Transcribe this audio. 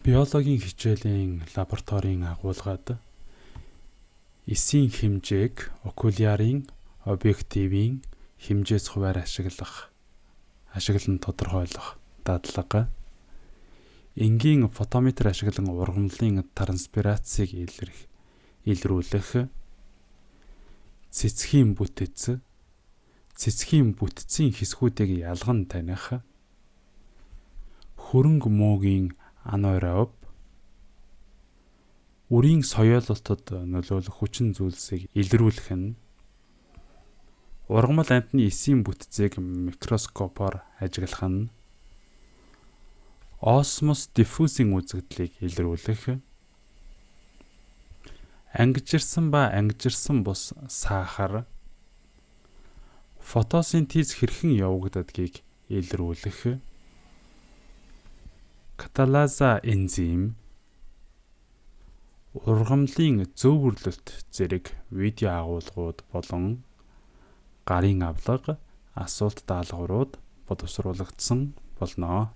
Биологийн хичээлийн лабораторийн агуулгад эсийн хэмжээг окулярын объективийн хэмжээс хувиар ашиглан тодорхойлох дадлага, энгийн фотометр ашиглан ургамлын транспирацийг илрүүлэх, цэцгийн бүтэц, цэцгийн бүтцийн хэсгүүдийг ялган таних, хөрөнгө муугийн анаэроб, үрийн соёололтод нөлөөлөх хүчин зүйлсийг илрүүлэх нь, ургамал амьтны эсийн бүтцийг микроскопоор ажиглах нь, осмос диффузийн үзэгдлийг илрүүлэх, ангижирсан ба ангижирсан бус сахар, фотосинтез хэрхэн явагддгийг илрүүлэх, каталаза энзим, ургамлын зөөвөрлөлт зэрэг видео агуулгууд болон гарын авлага асуулт даалгаврууд боловсруулагдсан болно.